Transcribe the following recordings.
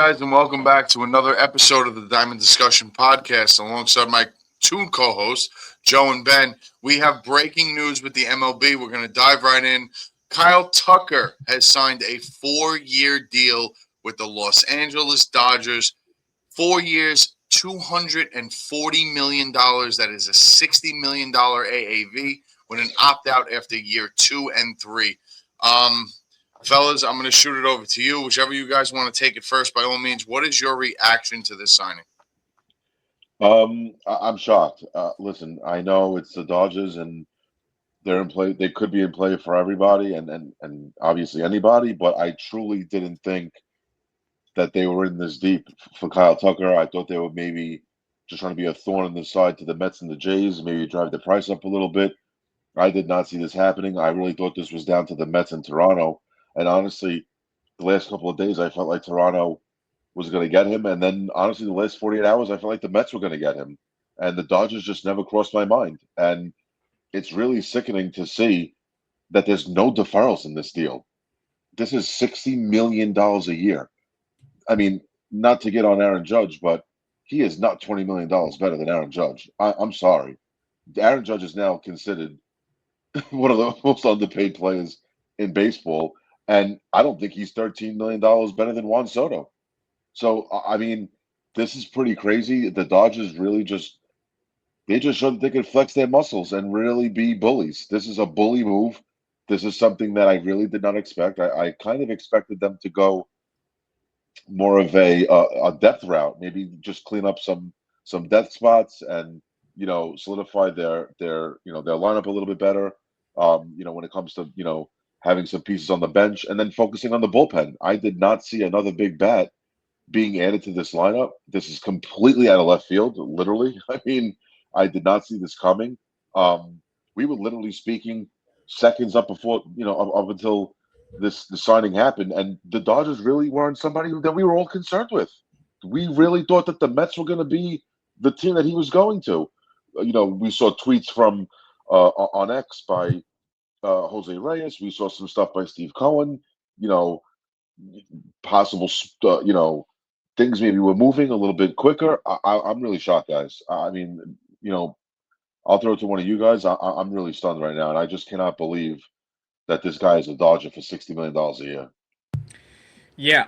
Guys, and welcome back to another episode of the Diamond Discussion Podcast. Alongside my two co-hosts, Joe and Ben, we have breaking news with the MLB. We're going to dive right in. Kyle Tucker has signed a 4-year deal with the Los Angeles Dodgers. 4 years, $240 million. That is a $60 million AAV with an opt-out after year 2 and 3. Fellas, I'm going to shoot it over to you. Whichever you guys want to take it first, by all means, what is your reaction to this signing? I'm shocked. Listen, I know it's the Dodgers and they're in play. They could be in play for everybody and obviously anybody, but I truly didn't think that they were in this deep for Kyle Tucker. I thought they were maybe just trying to be a thorn in the side to the Mets and the Jays, maybe drive the price up a little bit. I did not see this happening. I really thought this was down to the Mets and Toronto. And honestly, the last couple of days, I felt like Toronto was going to get him. And then, honestly, the last 48 hours, I felt like the Mets were going to get him. And the Dodgers just never crossed my mind. And it's really sickening to see that there's no deferrals in this deal. This is $60 million a year. I mean, not to get on Aaron Judge, but he is not $20 million better than Aaron Judge. I'm sorry. Aaron Judge is now considered one of the most underpaid players in baseball. And I don't think he's $13 million better than Juan Soto. So I mean, this is pretty crazy. The Dodgers really just showed that they could flex their muscles and really be bullies. This is a bully move. This is something that I really did not expect. I kind of expected them to go more of a depth route, maybe just clean up some depth spots and solidify their lineup a little bit better. When it comes to having some pieces on the bench and then focusing on the bullpen. I did not see another big bat being added to this lineup. This is completely out of left field, literally. I mean, I did not see this coming. We were literally speaking seconds up before, up until the signing happened, and the Dodgers really weren't somebody that we were all concerned with. We really thought that the Mets were going to be the team that he was going to. We saw tweets from on X by Jose Reyes. We saw some stuff by Steve Cohen. You know, possible, things maybe were moving a little bit quicker. I'm really shocked, guys. I mean, I'll throw it to one of you guys. I'm really stunned right now, and I just cannot believe that this guy is a Dodger for $60 million a year. Yeah,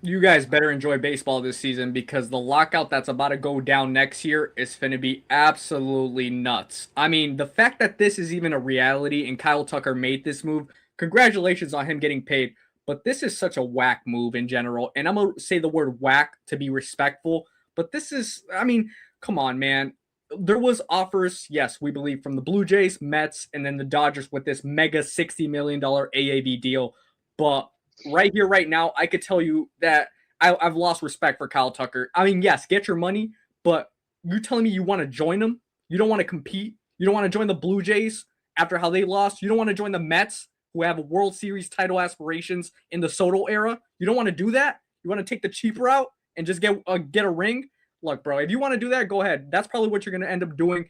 you guys better enjoy baseball this season because the lockout that's about to go down next year is going to be absolutely nuts. I mean, the fact that this is even a reality and Kyle Tucker made this move, congratulations on him getting paid. But this is such a whack move in general. And I'm going to say the word whack to be respectful. But this is, I mean, come on, man. There was offers, yes, we believe, from the Blue Jays, Mets, and then the Dodgers with this mega $60 million AAV deal. But right here, right now, I could tell you that I've lost respect for Kyle Tucker. I mean, yes, get your money, but you're telling me you want to join them? You don't want to compete? You don't want to join the Blue Jays after how they lost? You don't want to join the Mets, who have World Series title aspirations in the Soto era? You don't want to do that? You want to take the cheap route and just get a ring? Look, bro, if you want to do that, go ahead. That's probably what you're going to end up doing.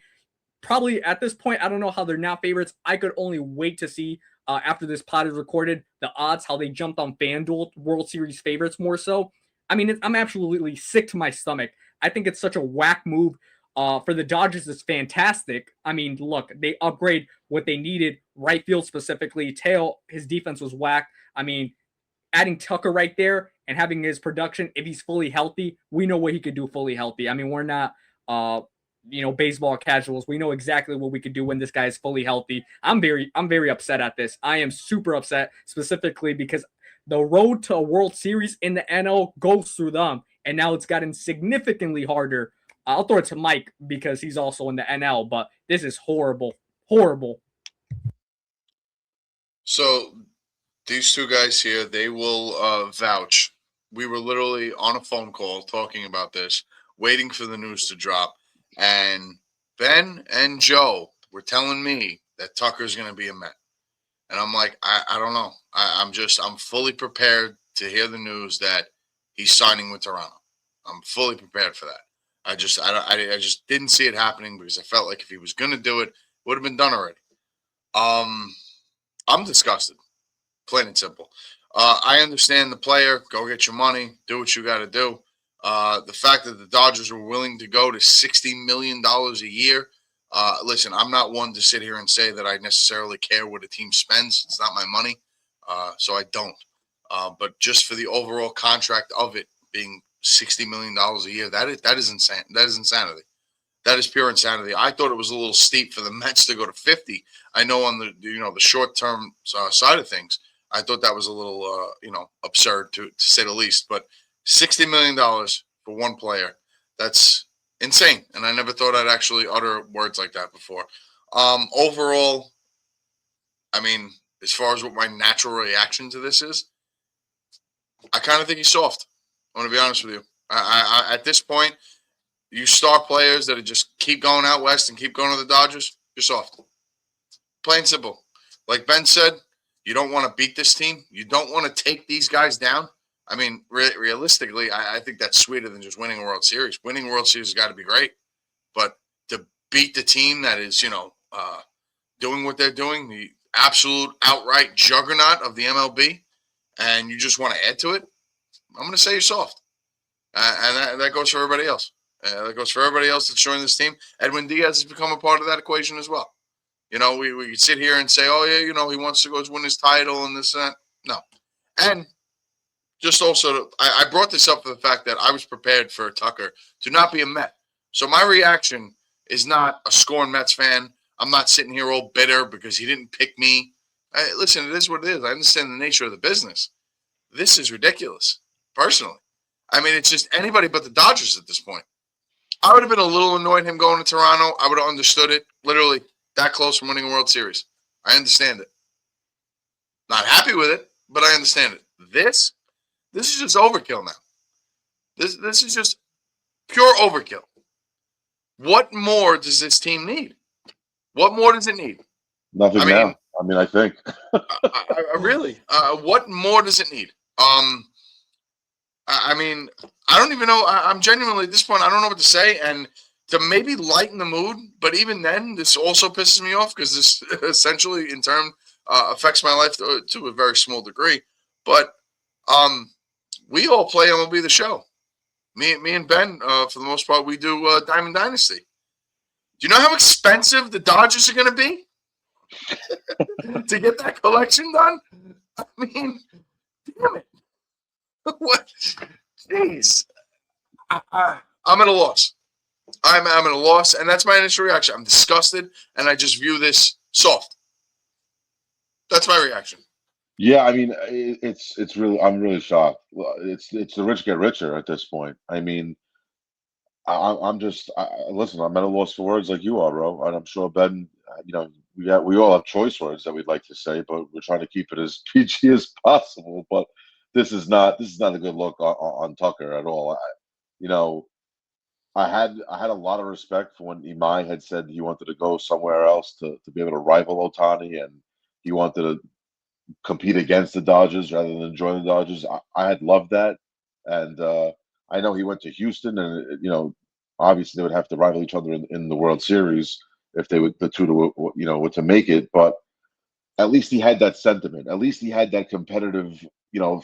Probably at this point, I don't know how they're now favorites. I could only wait to see after this pod is recorded the odds, how they jumped on FanDuel World Series favorites more so. I mean, I'm absolutely sick to my stomach. I think it's such a whack move. For the Dodgers, it's fantastic. I mean, look, they upgrade what they needed, right field specifically. Tail, his defense was whack. I mean, adding Tucker right there and having his production, if he's fully healthy, we know what he could do fully healthy. I mean, we're not, baseball casuals. We know exactly what we could do when this guy is fully healthy. I'm very upset at this. I am super upset, specifically because the road to a World Series in the NL goes through them, and now it's gotten significantly harder. I'll throw it to Mike because he's also in the NL, but this is horrible. Horrible. So these two guys here, they will vouch. We were literally on a phone call talking about this, waiting for the news to drop. And Ben and Joe were telling me that Tucker's going to be a Met. And I'm like, I don't know. I'm fully prepared to hear the news that he's signing with Toronto. I'm fully prepared for that. I just didn't see it happening because I felt like if he was going to do it, it would have been done already. I'm disgusted, plain and simple. I understand the player. Go get your money. Do what you got to do. The fact that the Dodgers were willing to go to $60 million a year. Listen, I'm not one to sit here and say that I necessarily care what a team spends. It's not my money, so I don't. But just for the overall contract of it being $60 million a year, that is insane. That is insanity. That is pure insanity. I thought it was a little steep for the Mets to go to 50. I know on the short term side of things, I thought that was a little absurd to say the least. But $60 million for one player, that's insane. And I never thought I'd actually utter words like that before. Overall, I mean, as far as what my natural reaction to this is, I kind of think he's soft. I want to be honest with you. At this point, you star players that just keep going out west and keep going to the Dodgers, you're soft. Plain simple. Like Ben said, you don't want to beat this team. You don't want to take these guys down. I mean, realistically, I think that's sweeter than just winning a World Series. Winning a World Series has got to be great. But to beat the team that is, doing what they're doing, the absolute outright juggernaut of the MLB, and you just want to add to it, I'm going to say you're soft. And that goes for everybody else. That goes for everybody else that's joined this team. Edwin Diaz has become a part of that equation as well. We could sit here and say, oh, yeah, he wants to go win his title and this and that. No. And just also, I brought this up for the fact that I was prepared for Tucker to not be a Met. So my reaction is not a scorned Mets fan. I'm not sitting here all bitter because he didn't pick me. Listen, it is what it is. I understand the nature of the business. This is ridiculous, personally. I mean, it's just anybody but the Dodgers at this point. I would have been a little annoyed him going to Toronto. I would have understood it. Literally that close from winning a World Series. I understand it. Not happy with it, but I understand it. This is just overkill now. This is just pure overkill. What more does this team need? What more does it need? Nothing now. I mean, I think. I really. What more does it need? I mean, I don't even know. I'm genuinely at this point, I don't know what to say. And to maybe lighten the mood, but even then, this also pisses me off because this essentially, in turn, affects my life to a very small degree. But we all play MLB The Show. Me and Ben, for the most part, we do Diamond Dynasty. Do you know how expensive the Dodgers are going to be to get that collection done? I mean, damn it. What? Jeez. I'm at a loss. I'm at a loss, and that's my initial reaction. I'm disgusted, and I just view this soft. That's my reaction. Yeah, I mean, it's really, I'm really shocked. It's the rich get richer at this point. I mean, I'm just listen. I'm at a loss for words like you are, bro, and I'm sure Ben. We all have choice words that we'd like to say, but we're trying to keep it as PG as possible. But this is not a good look on Tucker at all. I had a lot of respect for when Imai had said he wanted to go somewhere else to be able to rival Otani, and he wanted to compete against the Dodgers rather than join the Dodgers. I had loved that, and I know he went to Houston, and obviously they would have to rival each other in the World Series if they would were to make it. But at least he had that sentiment. At least he had that competitive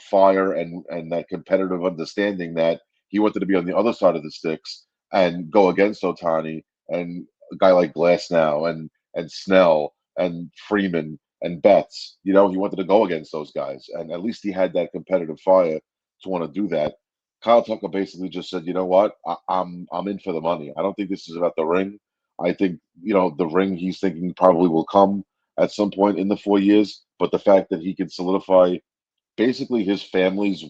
fire and that competitive understanding that he wanted to be on the other side of the sticks and go against Otani and a guy like Glass now and Snell and Freeman and Betts. He wanted to go against those guys, and at least he had that competitive fire to want to do that. Kyle Tucker basically just said, "You know what? I'm in for the money. I don't think this is about the ring. I think the ring he's thinking probably will come at some point in the 4 years. But the fact that he can solidify basically his family's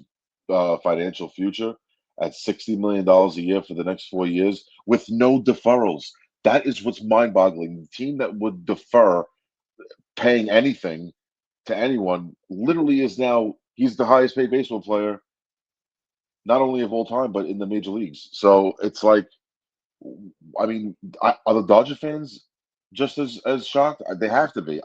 financial future at $60 million a year for the next 4 years with no deferrals. That is what's mind-boggling. The team that would defer paying anything to anyone literally is now he's the highest paid baseball player, not only of all time, but in the major leagues. So it's like, I mean, are the Dodger fans just as shocked? They have to be.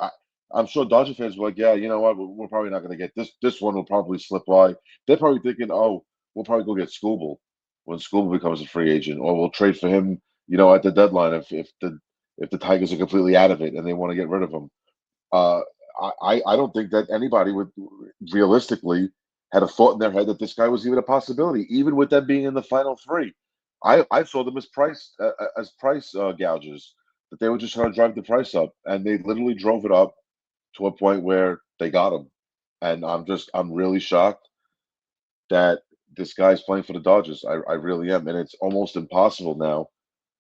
I'm sure Dodger fans were like, yeah, you know what? We're probably not going to get this. This one will probably slip by. They're probably thinking, oh, we'll probably go get Skubal when Skubal becomes a free agent, or we'll trade for him, at the deadline if the Tigers are completely out of it and they want to get rid of him. I don't think that anybody would realistically had a thought in their head that this guy was even a possibility, even with them being in the final three. I saw them as price gougers, that they were just trying to drive the price up, and they literally drove it up to a point where they got him. And I'm really shocked that this guy's playing for the Dodgers. I really am, and it's almost impossible now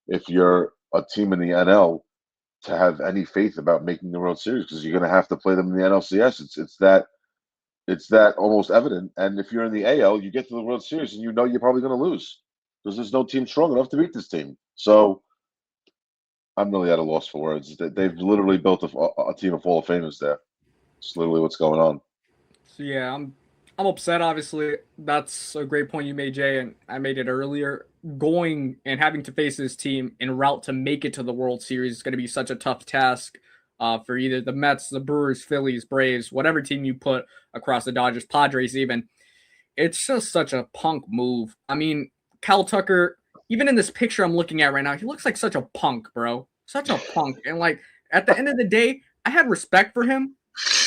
if you're a team in the NL to have any faith about making the World Series because you're going to have to play them in the NLCS. It's that almost evident. And if you're in the AL, you get to the World Series and you know you're probably going to lose because there's no team strong enough to beat this team. So I'm really at a loss for words. They've literally built a team of Hall of Famers there. It's literally what's going on. So yeah, I'm upset. Obviously, that's a great point you made, Jay, and I made it earlier. Going and having to face this team en route to make it to the World Series is going to be such a tough task for either the Mets, the Brewers, Phillies, Braves, whatever team you put across the Dodgers, Padres, even. It's just such a punk move. I mean, Cal Tucker, even in this picture I'm looking at right now, he looks like such a punk, bro. Such a punk. And like at the end of the day, I had respect for him,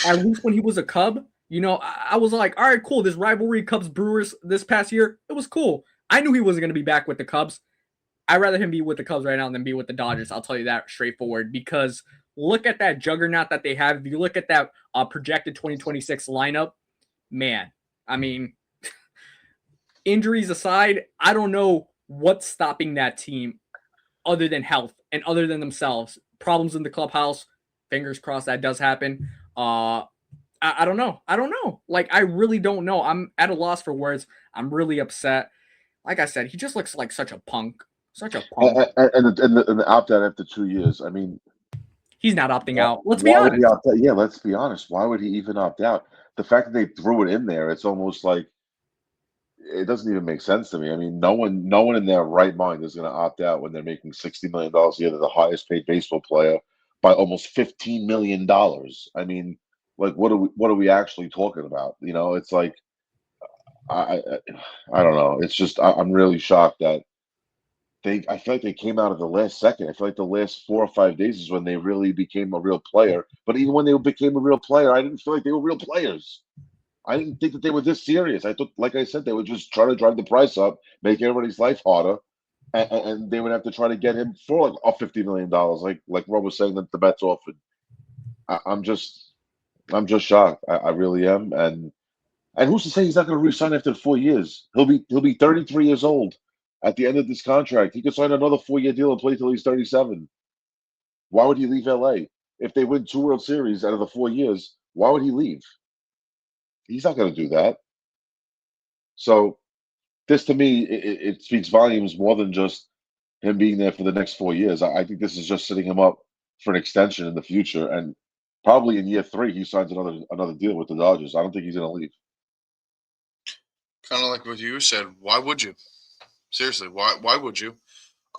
at least when he was a Cub. You know, I was like, all right, cool. This rivalry Cubs Brewers this past year, it was cool. I knew he wasn't going to be back with the Cubs. I'd rather him be with the Cubs right now than be with the Dodgers. I'll tell you that straightforward because look at that juggernaut that they have. If you look at that projected 2026 lineup, man, I mean, injuries aside, I don't know what's stopping that team other than health and other than themselves. Problems in the clubhouse. Fingers crossed that does happen. I don't know. I don't know. Like, I really don't know. I'm at a loss for words. I'm really upset. Like I said, he just looks like such a punk. Such a punk. And the opt out after 2 years. I mean, He's not opting why, out. Let's be why would he honest. opt out? Yeah, let's be honest. Why would he even opt out? The fact that they threw it in there, it's almost like it doesn't even make sense to me. I mean, no one in their right mind is going to opt out when they're making $60 million a year. They're the highest paid baseball player by almost $15 million. I mean, like, what are we actually talking about? It's like I I, I don't know. It's just I'm really shocked that I feel like they came out of the last second. I feel like the last 4 or 5 days is when they really became a real player. But even when they became a real player, I didn't feel like they were real players. I didn't think that they were this serious. I thought, like I said, they would just try to drive the price up, make everybody's life harder, and they would have to try to get him for like $50 million, like Rob was saying that the Mets offered. I'm just shocked. I really am. And who's to say he's not going to resign after 4 years? He'll be 33 years old at the end of this contract. He could sign another 4 year deal and play till he's 37. Why would he leave LA? If they win 2 World Series out of the 4 years, why would he leave? He's not going to do that. So this to me, it speaks volumes more than just him being there for the next 4 years. I think this is just setting him up for an extension in the future, and probably in year three he signs another deal with the Dodgers. I don't think he's going to leave. Kind of like what you said. Why would you? Seriously, why would you?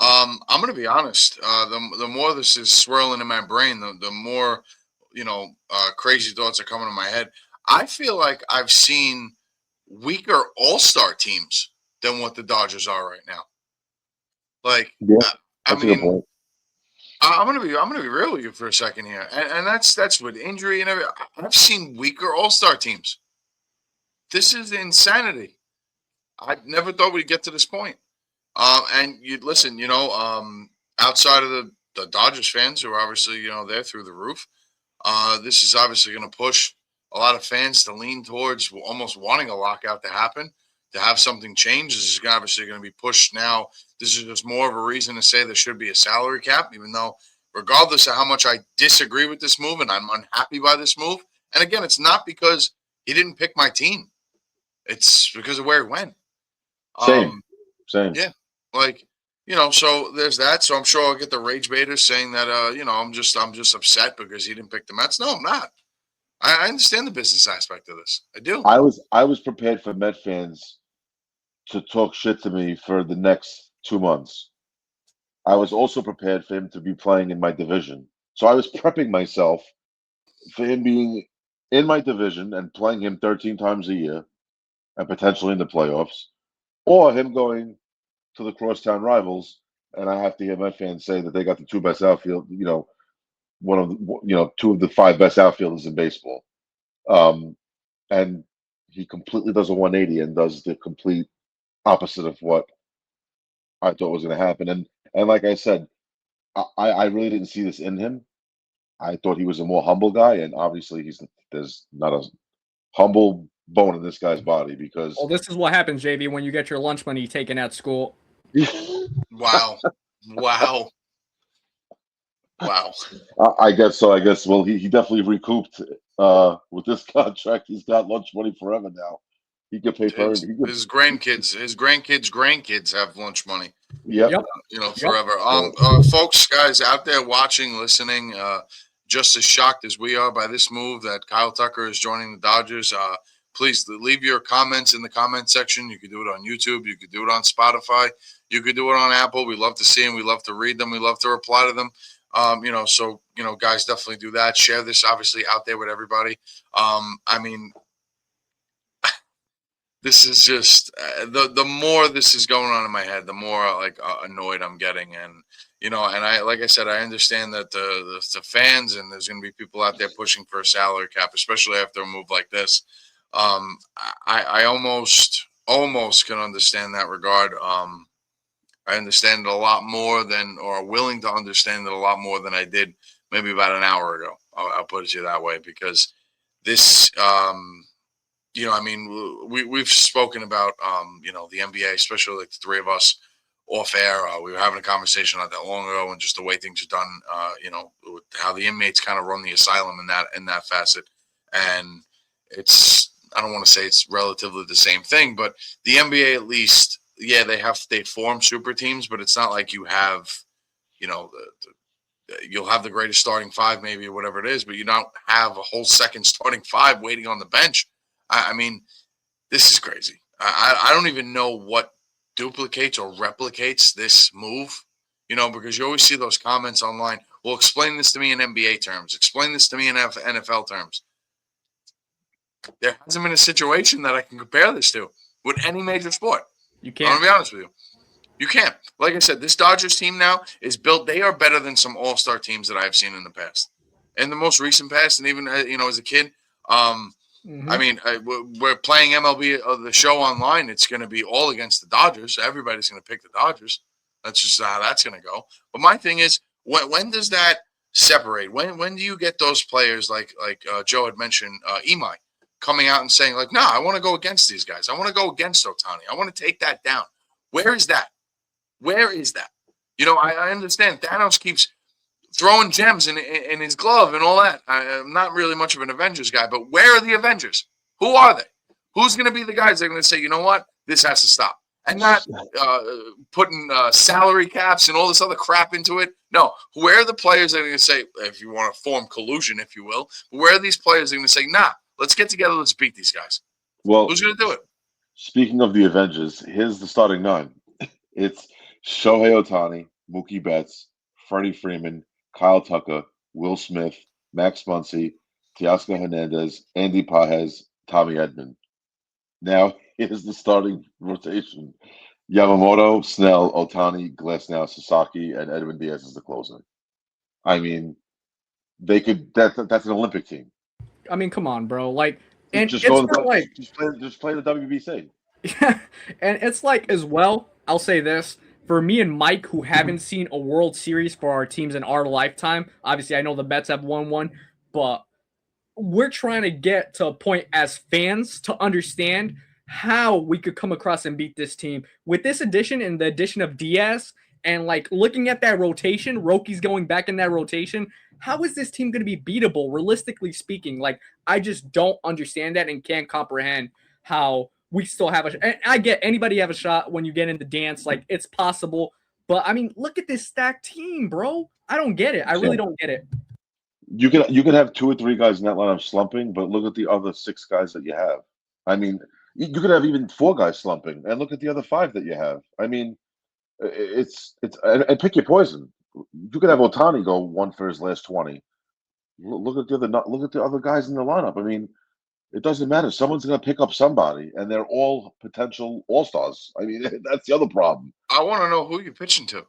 I'm gonna be honest. The more this is swirling in my brain, the more crazy thoughts are coming to my head. I feel like I've seen weaker All Star teams than what the Dodgers are right now. Like, Yeah, I that's a good mean, point. I'm gonna be real with you for a second here, and that's with injury and everything. I've seen weaker All Star teams. This is insanity. I never thought we'd get to this point. And you listen, outside of the Dodgers fans who are obviously, they're through the roof. This is obviously going to push a lot of fans to lean towards almost wanting a lockout to happen, to have something change. This is obviously going to be pushed now. This is just more of a reason to say there should be a salary cap, even though, regardless of how much I disagree with this move and I'm unhappy by this move. And again, it's not because he didn't pick my team; it's because of where he went. Same, Um, same. yeah, like so there's that. So I'm sure I'll get the rage baiters saying that I'm just upset because he didn't pick the Mets. No, I'm not. I understand the business aspect of this. I do. I was prepared for Met fans to talk shit to me for the next 2 months. I was also prepared for him to be playing in my division. So I was prepping myself for him being in my division and playing him 13 times a year and potentially in the playoffs, or him going to the crosstown rivals. And I have to hear Met fans say that they got the two best outfield, one of two of the five best outfielders in baseball. And he completely does a 180 and does the complete opposite of what I thought was going to happen. And like I said, I really didn't see this in him. I thought he was a more humble guy, and obviously there's not a humble bone in this guy's body because Well, this is what happens, JV, when you get your lunch money taken at school. Wow. Wow. Wow. I guess so. I guess he definitely recouped with this contract. He's got lunch money forever now. He could pay for it. His grandkids have lunch money. Yep. Forever. Folks, guys out there watching, listening, just as shocked as we are by this move that Kyle Tucker is joining the Dodgers. Please leave your comments in the comment section. You could do it on YouTube. You could do it on Spotify. You could do it on Apple. We love to see them. We love to read them. We love to reply to them. Guys, definitely do that. Share this, obviously, out there with everybody. This is just the more this is going on in my head, the more annoyed I'm getting, and I like I said, I understand that the fans and there's going to be people out there pushing for a salary cap, especially after a move like this. I almost can understand that regard. I understand it a lot more or willing to understand it a lot more than I did maybe about an hour ago. I'll put it to you that way, because this. We've spoken about, the NBA, especially like the three of us off air. We were having a conversation not that long ago, and just the way things are done, with how the inmates kind of run the asylum in that facet. And I don't want to say it's relatively the same thing, but the NBA, at least, yeah, they form super teams, but it's not like you have, you'll have the greatest starting five, maybe, or whatever it is, but you don't have a whole second starting five waiting on the bench. I mean, this is crazy. I don't even know what duplicates or replicates this move, because you always see those comments online. Well, explain this to me in NBA terms. Explain this to me in NFL terms. There hasn't been a situation that I can compare this to with any major sport. You can't. I'm going to be honest with you. You can't. Like I said, this Dodgers team now is built. They are better than some all-star teams that I've seen in the past. In the most recent past, and even, as a kid, we're playing MLB the show online. It's going to be all against the Dodgers. Everybody's going to pick the Dodgers. That's just how that's going to go. But my thing is, when does that separate? When do you get those players like Joe had mentioned, Imai, coming out and saying like, "No, I want to go against these guys. I want to go against Ohtani. I want to take that down." Where is that? Where is that? I understand Thanos keeps throwing gems in his glove and all that. I'm not really much of an Avengers guy, but where are the Avengers? Who are they? Who's going to be the guys that are going to say, you know what, this has to stop? And not putting salary caps and all this other crap into it. No, where are the players that are going to say, if you want to form collusion, if you will, where are these players that are going to say, nah, let's get together, let's beat these guys? Well, who's going to do it? Speaking of the Avengers, here's the starting nine. It's Shohei Ohtani, Mookie Betts, Freddie Freeman, Kyle Tucker, Will Smith, Max Muncy, Teoscar Hernandez, Andy Pages, Tommy Edman. Now, here's the starting rotation. Yamamoto, Snell, Ohtani, Glasnow, Sasaki, and Edwin Diaz is the closer. I mean, they could. That's an Olympic team. I mean, come on, bro. Like, and just it's not like just play the WBC. Yeah, and it's like as well. I'll say this for me and Mike, who haven't seen a World Series for our teams in our lifetime. Obviously, I know the Mets have won one, but we're trying to get to a point as fans to understand how we could come across and beat this team with this addition and the addition of Diaz, and like looking at that rotation, Rocky's going back in that rotation. How is this team going to be beatable, realistically speaking? Like, I just don't understand that and can't comprehend how we still have and I get anybody have a shot when you get in the dance, like it's possible. But I mean, look at this stacked team, bro. I don't get it. I really don't get it. You can have two or three guys in that lineup slumping, but look at the other six guys that you have. I mean, you could have even four guys slumping, and look at the other five that you have. I mean, it's and pick your poison. You could have Ohtani go one for his last 20. Look at the other guys in the lineup. I mean, it doesn't matter. Someone's going to pick up somebody, and they're all potential all-stars. I mean, that's the other problem. I want to know who you're pitching to.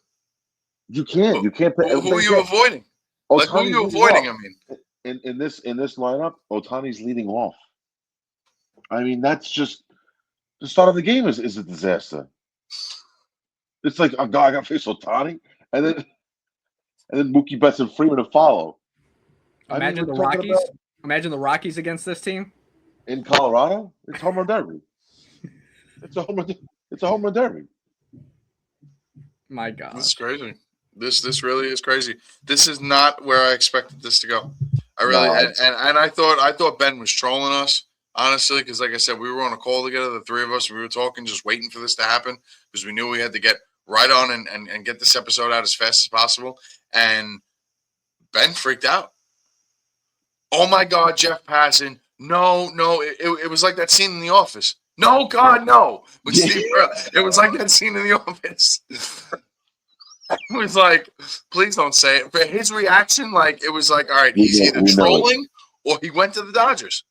You can't. You can't. Who are you avoiding? Like, who are Ohtani's you leading avoiding? off. I mean, In this lineup, Otani's leading off. I mean, that's just the start of the game is a disaster. It's like, oh God, I got to face Otani, and then Mookie Betts and Freeman to follow. I mean, Imagine we're the talking about Rockies. Imagine the Rockies against this team. in Colorado. It's home run derby. It's a home run. It's a home run derby. My this God. is crazy. This really is crazy. This is not where I expected this to go. I really No, and I thought Ben was trolling us, honestly, because like I said, we were on a call together, the three of us. We were talking, just waiting for this to happen because we knew we had to get right on and get this episode out as fast as possible. And Ben freaked out. Oh my God, Jeff Passan. No, it was like that scene in The Office. No, God, no. With Yeah. Steve Carell. It was like that scene in The Office. It was like, please don't say it. But his reaction, like, it was like, all right, he's either we know it. trolling or he went to the Dodgers.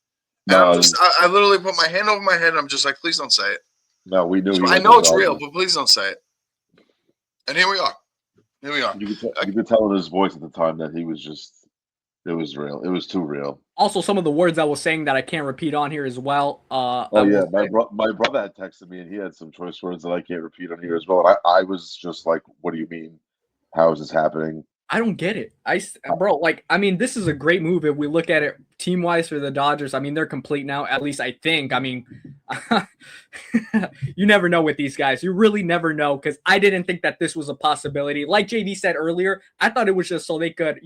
And No, I literally put my hand over my head and I'm just like, please don't say it. no, we knew. I know it's real, but please don't say it. And here we are. Here we are. You could tell in his voice at the time that he was just. It was real. It was too real. Also, some of the words I was saying that I can't repeat on here as well. Oh yeah, my brother had texted me and he had some choice words that I can't repeat on here as well. And I was just like, "What do you mean? How is this happening?" I don't get it. Bro, like, I mean, this is a great move if we look at it team wise for the Dodgers. I mean, they're complete now. At least I think. I mean, you never know with these guys. You really never know because I didn't think that this was a possibility. Like JV said earlier, I thought it was just so they could,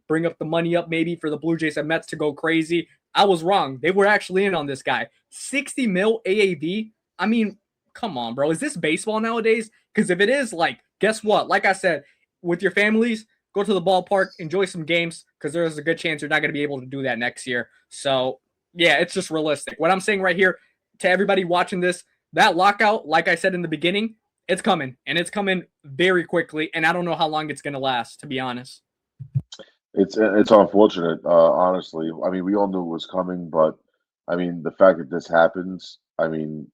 bring up the money up maybe for the Blue Jays and Mets to go crazy. I was wrong. They were actually in on this guy. 60 mil AAV. I mean, come on, bro. Is this baseball nowadays? Because if it is, like, guess what? Like I said, with your families, go to the ballpark, enjoy some games, because there's a good chance you're not going to be able to do that next year. So, yeah, it's just realistic. What I'm saying right here to everybody watching this, that lockout, like I said in the beginning, it's coming, and it's coming very quickly, and I don't know how long it's going to last, to be honest. It's unfortunate, honestly. I mean, we all knew it was coming, but I mean, the fact that this happens, I mean,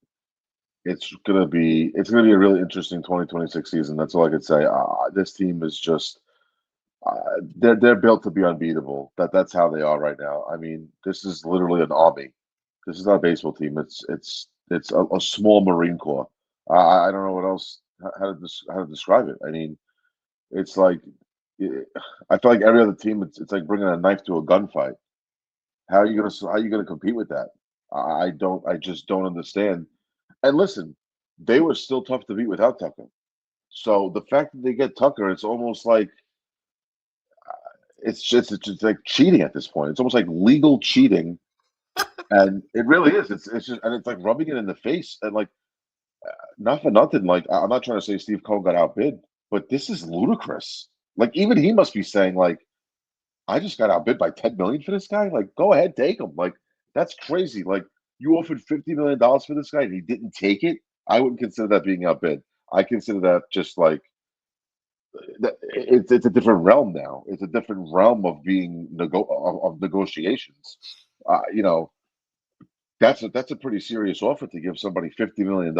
it's gonna be a really interesting 2026 season. That's all I could say. This team is just they're built to be unbeatable. That's how they are right now. I mean, this is literally an army. This is not a baseball team. It's a small Marine Corps. I don't know what else how to describe it. I mean, it's like I feel like every other team. It's like bringing a knife to a gunfight. How are you gonna compete with that? I just don't understand. And listen, they were still tough to beat without Tucker. So the fact that they get Tucker, it's almost like it's just like cheating at this point. It's almost like legal cheating, and it really is. It's just and it's like rubbing it in the face and like not for nothing. Like I'm not trying to say Steve Cohen got outbid, but this is ludicrous. Like even he must be saying like I just got outbid by 10 million for this guy. Like go ahead, take him. Like that's crazy. Like you offered $50 million for this guy and he didn't take it. I wouldn't consider that being outbid. I consider that just like it's a different realm now. It's a different realm of being of negotiations. You know, that's a pretty serious offer to give somebody $50 million.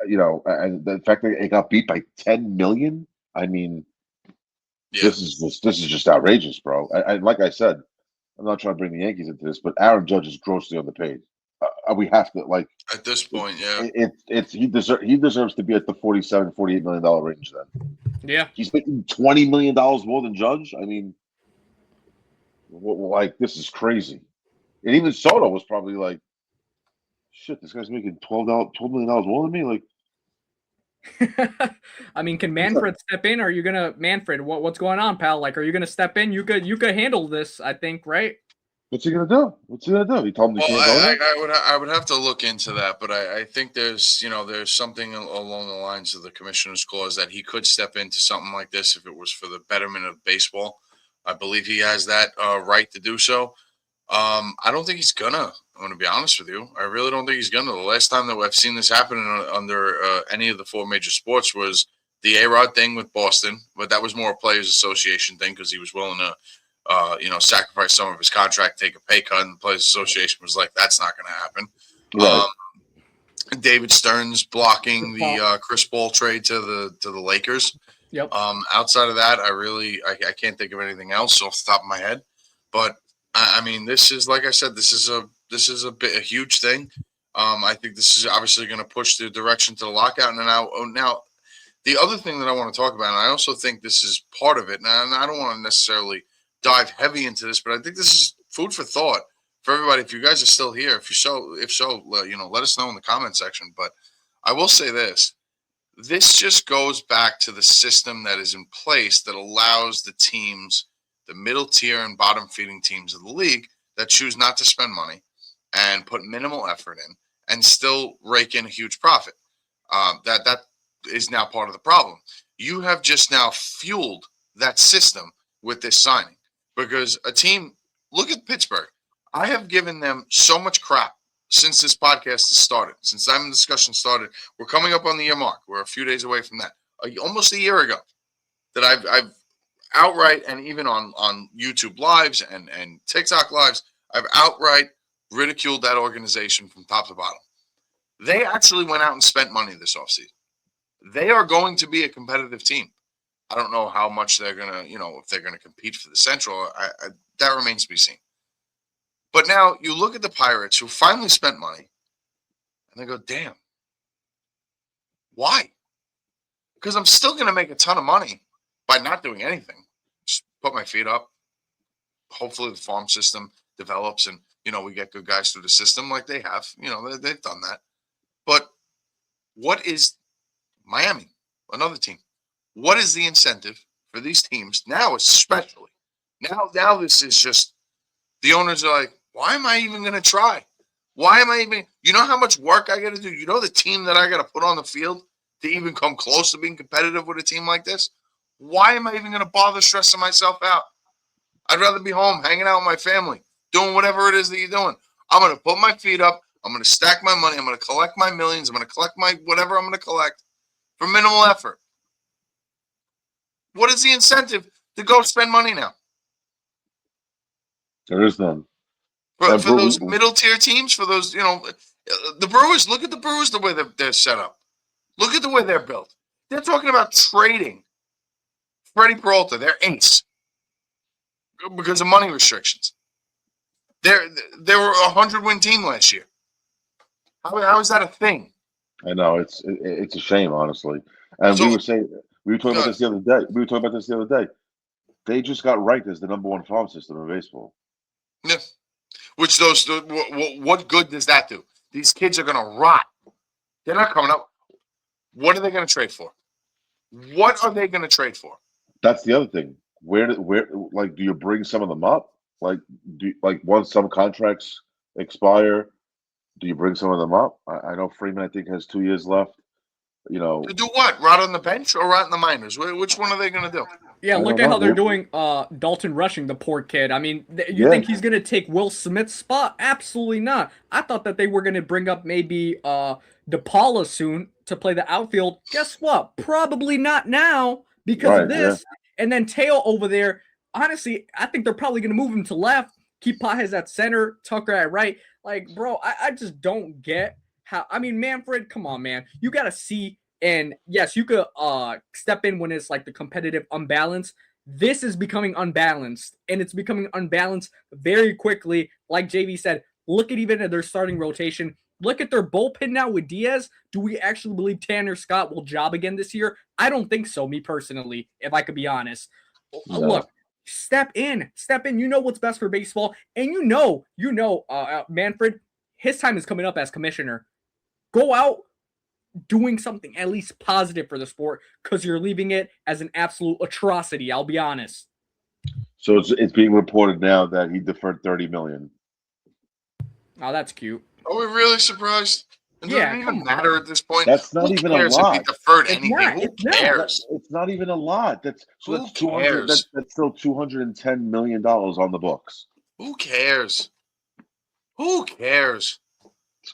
You know, and the fact that it got beat by 10 million. I mean, yeah. this is just outrageous, bro. And like I said, I'm not trying to bring the Yankees into this, but Aaron Judge is grossly underpaid. We have to like at this point, yeah. He deserves to be at the $47-48 million range. Then Yeah, he's making $20 million more than Judge. I mean, like this is crazy. And even Soto was probably like, "Shit, this guy's making $12 million more than me." Like, I mean, can Manfred step in? Or are you gonna Manfred? What's going on, pal? Like, are you gonna step in? You could handle this, I think, right? what's he gonna do? What's he gonna do? He told him he Well, can't go there. I would have to look into that, but I think there's something along the lines of the commissioner's clause that he could step into something like this if it was for the betterment of baseball. I believe he has that right to do so. I don't think he's gonna. I'm gonna be honest with you. I really don't think he's gonna. The last time that I've seen this happen under any of the four major sports was the A-Rod thing with Boston, but that was more a players' association thing because he was willing to sacrifice some of his contract, take a pay cut, and the Players Association was like, that's not going to happen. Right. David Stearns blocking the Chris Paul trade to the Lakers. Yep. Outside of that, I can't think of anything else off the top of my head. But I mean, this is like I said, this is a huge thing. I think this is obviously going to push the direction to the lockout. And now the other thing that I want to talk about, and I also think this is part of it, and I don't want to necessarily dive heavy into this, but I think this is food for thought for everybody. If you guys are still here, if so, let us know in the comment section. But I will say this just goes back to the system that is in place that allows the teams, the middle tier and bottom feeding teams of the league that choose not to spend money and put minimal effort in and still rake in a huge profit. That is now part of the problem. You have just now fueled that system with this signing because a team, look at Pittsburgh. I have given them so much crap since this podcast has started, since the discussion started. We're coming up on the year mark. We're a few days away from that. Almost a year ago that I've outright, and even on YouTube lives and TikTok lives, I've outright ridiculed that organization from top to bottom. They actually went out and spent money this offseason. They are going to be a competitive team. I don't know how much they're going to, if they're going to compete for the Central. That remains to be seen. But now you look at the Pirates who finally spent money and they go, damn, why? Because I'm still going to make a ton of money by not doing anything. Just put my feet up. Hopefully the farm system develops and, we get good guys through the system like they have. They've done that. But what is Miami, another team? What is the incentive for these teams now, especially? Now this is just, the owners are like, why am I even going to try? Why am I even, how much work I got to do? The team that I got to put on the field to even come close to being competitive with a team like this? Why am I even going to bother stressing myself out? I'd rather be home, hanging out with my family, doing whatever it is that you're doing. I'm going to put my feet up. I'm going to stack my money. I'm going to collect my millions. I'm going to collect my whatever I'm going to collect for minimal effort. What is the incentive to go spend money now? There is none. For those middle tier teams, for those, the Brewers, look at the Brewers, the way they're set up. Look at the way they're built. They're talking about trading Freddie Peralta, their ace, because of money restrictions. They were a 100-win team last year. How is that a thing? I know it's a shame, honestly. And we were talking about this the other day. They just got ranked as the #1 farm system in baseball. Yeah. Which what good does that do? These kids are going to rot. They're not coming up. What are they going to trade for? What are they going to trade for? That's the other thing. Where do you bring some of them up? Once some contracts expire, do you bring some of them up? I know Freeman, I think, has 2 years left. To do what? Rot on the bench or rot in the minors? Which one are they going to do? Yeah, look at how they're doing Dalton Rushing, the poor kid. I mean, you think he's going to take Will Smith's spot? Absolutely not. I thought that they were going to bring up maybe DePaula soon to play the outfield. Guess what? Probably not now because of this. Yeah. And then Teo over there, honestly, I think they're probably going to move him to left, keep Pages at center, Tucker at right. Like, bro, I just don't get how – I mean, Manfred, come on, man. You got to see – and yes, you could step in when it's like the competitive unbalance. This is becoming unbalanced, and it's becoming unbalanced very quickly. Like JV said, look at even at their starting rotation. Look at their bullpen now with Diaz. Do we actually believe Tanner Scott will job again this year? I don't think so, me personally, if I could be honest. No. Look, step in. You know what's best for baseball, and you know, Manfred, his time is coming up as commissioner. Go out doing something at least positive for the sport because you're leaving it as an absolute atrocity. I'll be honest. So it's being reported now that he deferred $30 million. Oh, that's cute. Are we really surprised? It doesn't even matter at this point. That's not even a lot. If he deferred anything, who cares? It's not even a lot. That's 200. That's still $210 million on the books. Who cares? Who cares?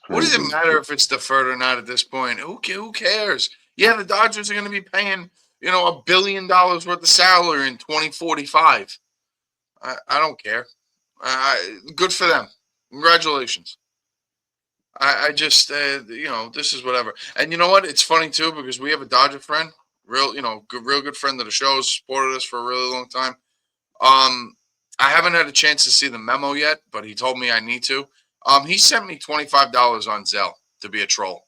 What does it matter if it's deferred or not at this point? Who cares? Yeah, the Dodgers are going to be paying, $1 billion worth of salary in 2045. I don't care. Good for them. Congratulations. I just, this is whatever. And you know what? It's funny, too, because we have a Dodger friend real, real good friend of the show, supported us for a really long time. I haven't had a chance to see the memo yet, but he told me I need to. He sent me $25 on Zelle to be a troll.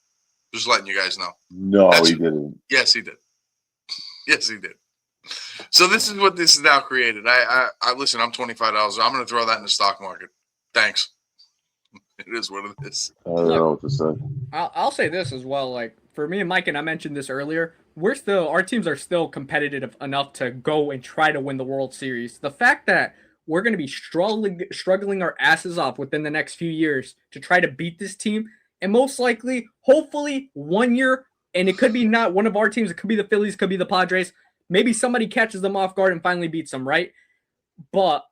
Just letting you guys know. No, he didn't. Yes, he did. Yes, he did. So this is what this is now created. I listen. I'm $25. I'm going to throw that in the stock market. Thanks. It is what it is. I don't know what to say. I'll say this as well. Like for me and Mike, and I mentioned this earlier, our teams are still competitive enough to go and try to win the World Series. The fact that we're going to be struggling our asses off within the next few years to try to beat this team, and most likely, hopefully, 1 year, and it could be not one of our teams. It could be the Phillies, could be the Padres. Maybe somebody catches them off guard and finally beats them, right? But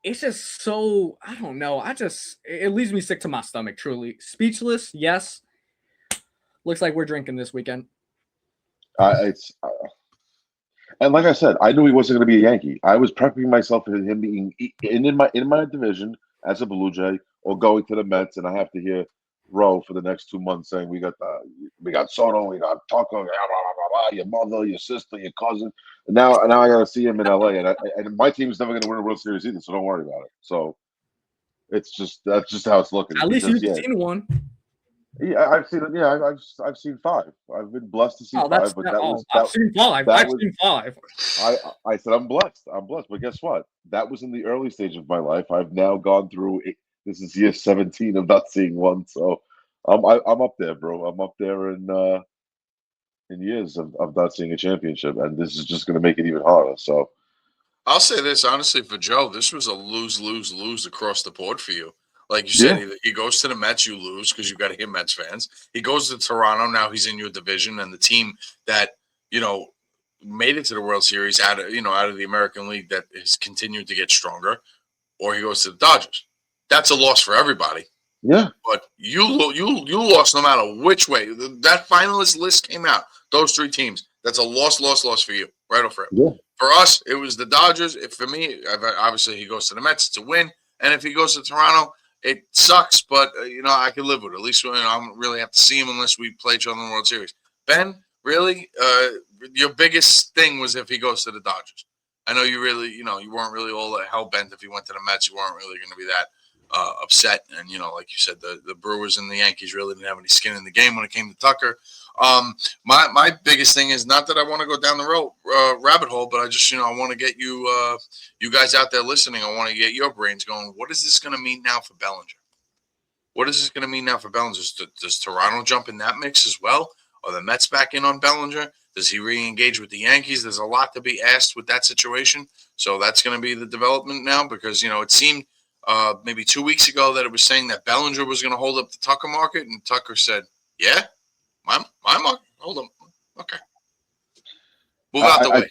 it's just so, I don't know. It leaves me sick to my stomach, truly. Speechless, yes. Looks like we're drinking this weekend. And like I said, I knew he wasn't going to be a Yankee. I was prepping myself for him being in my division as a Blue Jay or going to the Mets, and I have to hear Rowe for the next 2 months saying we got Soto, we got Tucker, blah, blah, blah, your mother, your sister, your cousin. And now I got to see him in LA, and my team's never going to win a World Series either, so don't worry about it. So that's just how it's looking. At least you've seen one. Yeah, I've seen it. Yeah, I've seen 5. I've been blessed to see 5, but I've seen 5. I've seen 5. I said I'm blessed. But guess what? That was in the early stage of my life. I've now gone through. This is year 17 of not seeing one, so I'm up there, bro. I'm up there in years of not seeing a championship, and this is just going to make it even harder. So I'll say this honestly for Joe, this was a lose across the board for you. Like you said, he goes to the Mets, you lose because you got to hit Mets fans. He goes to Toronto, now he's in your division, and the team that made it to the World Series out of the American League that has continued to get stronger, or he goes to the Dodgers. That's a loss for everybody. Yeah, but you lost no matter which way. That finalist list came out. Those 3 teams. That's a loss for you, right off rip. Yeah. For us, it was the Dodgers. For me, obviously he goes to the Mets to win, and if he goes to Toronto. It sucks, but I can live with it. At least I don't really have to see him unless we play each other in the World Series. Ben, really, your biggest thing was if he goes to the Dodgers. I know you really, you weren't really all that hell bent if he went to the Mets. You weren't really going to be that upset. And like you said, the Brewers and the Yankees really didn't have any skin in the game when it came to Tucker. My biggest thing is not that I want to go down the rabbit hole, but I just I want to get you guys out there listening. I want to get your brains going. What is this going to mean now for Bellinger? What is this going to mean now for Bellinger? Does Toronto jump in that mix as well? Are the Mets back in on Bellinger? Does he re-engage with the Yankees? There's a lot to be asked with that situation. So that's going to be the development now because it seemed maybe 2 weeks ago that it was saying that Bellinger was going to hold up the Tucker market, and Tucker said, "Yeah, my market, hold on, okay, move out the way."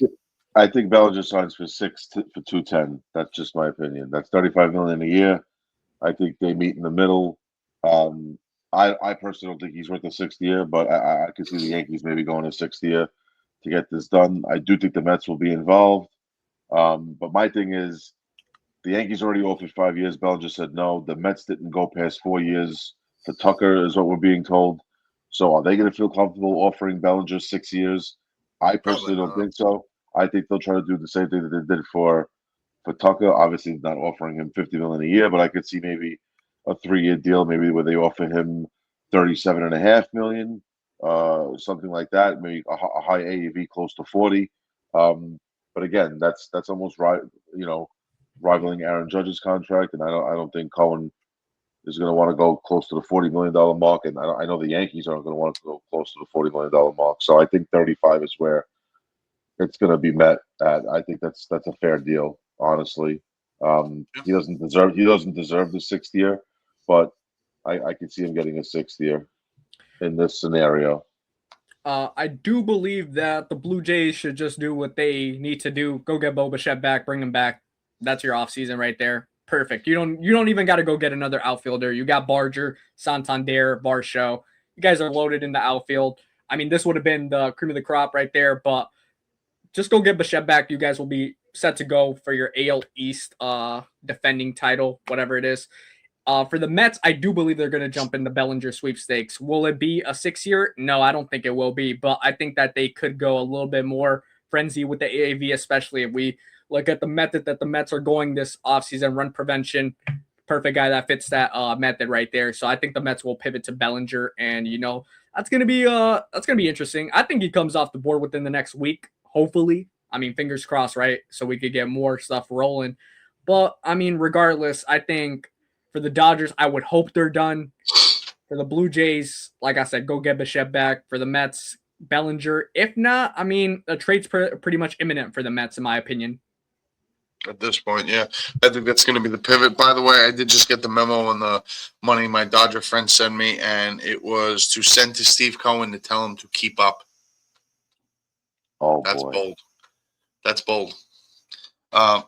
I think Bellinger signs for 210. That's just my opinion. That's $35 million a year. I think they meet in the middle. I personally don't think he's worth a 6th year, but I could see the Yankees maybe going a 6th year to get this done. I do think the Mets will be involved. But my thing is, the Yankees already offered 5 years. Bellinger said no. The Mets didn't go past 4 years for Tucker, is what we're being told. So are they going to feel comfortable offering Bellinger 6 years? I personally don't think so. I think they'll try to do the same thing that they did for Tucker. Obviously, not offering him $50 million a year, but I could see maybe a 3-year deal, maybe where they offer him $37.5 million, something like that. Maybe a high AAV close to 40. But again, that's almost right. Rivaling Aaron Judge's contract, and I don't think Cohen is going to want to go close to the $40 million mark, and I know the Yankees aren't going to want to go close to the $40 million mark. So I think 35 is where it's going to be met at. I think that's a fair deal, honestly. He doesn't deserve the 6th year, but I could see him getting a 6th year in this scenario. I do believe that the Blue Jays should just do what they need to do. Go get Bo Bichette back, bring him back. That's your offseason right there. Perfect. You don't even got to go get another outfielder. You got Barger, Santander, Varsho. You guys are loaded in the outfield. I mean, this would have been the cream of the crop right there, but just go get Bichette back. You guys will be set to go for your AL East defending title, whatever it is. For the Mets, I do believe they're going to jump in the Bellinger sweepstakes. Will it be a 6-year? No, I don't think it will be, but I think that they could go a little bit more frenzy with the AAV, especially if we look at the method that the Mets are going this offseason, run prevention. Perfect guy that fits that method right there. So I think the Mets will pivot to Bellinger, and that's gonna be interesting. I think he comes off the board within the next week, hopefully. I mean, fingers crossed, right? So we could get more stuff rolling. But I mean, regardless, I think for the Dodgers, I would hope they're done. For the Blue Jays, like I said, go get Bichette back. For the Mets, Bellinger. If not, I mean, the trade's pretty much imminent for the Mets, in my opinion. At this point, yeah. I think that's going to be the pivot. By the way, I did just get the memo on the money my Dodger friend sent me, and it was to send to Steve Cohen to tell him to keep up. Oh That's boy. bold. That's bold.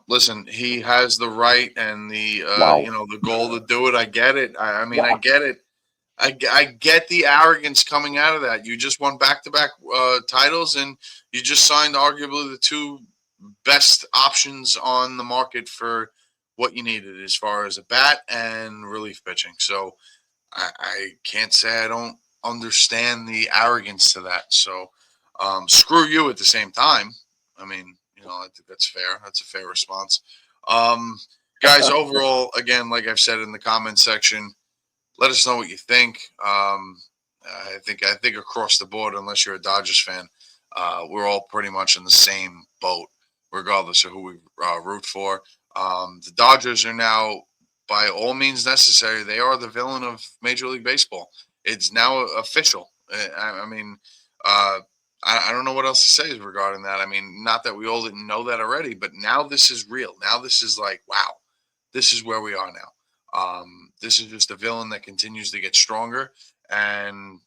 Listen, he has the right and the Wow. the goal to do it. I get it. I mean, I Wow. get it. I get the arrogance coming out of that. You just won back-to-back titles, and you just signed arguably the two best options on the market for what you needed as far as a bat and relief pitching. So I can't say I don't understand the arrogance to that. So screw you at the same time. I mean, I think that's fair. That's a fair response. Guys, overall, again, like I've said in the comment section, let us know what you think. I think across the board, unless you're a Dodgers fan, we're all pretty much in the same boat, regardless of who we root for. The Dodgers are now, by all means necessary, they are the villain of Major League Baseball. It's now official. I mean, I don't know what else to say regarding that. I mean, not that we all didn't know that already, but now this is real. Now this is like, wow, this is where we are now. This is just a villain that continues to get stronger, and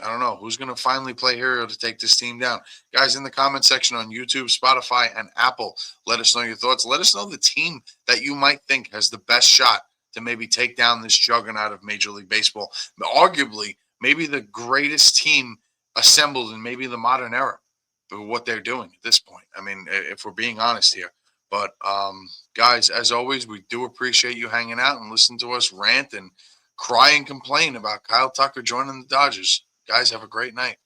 I don't know who's going to finally play hero to take this team down. Guys, in the comment section on YouTube, Spotify, and Apple, let us know your thoughts. Let us know the team that you might think has the best shot to maybe take down this juggernaut of Major League Baseball. Arguably, maybe the greatest team assembled in maybe the modern era for what they're doing at this point. I mean, if we're being honest here. But, guys, as always, we do appreciate you hanging out and listening to us rant and cry and complain about Kyle Tucker joining the Dodgers. Guys, have a great night.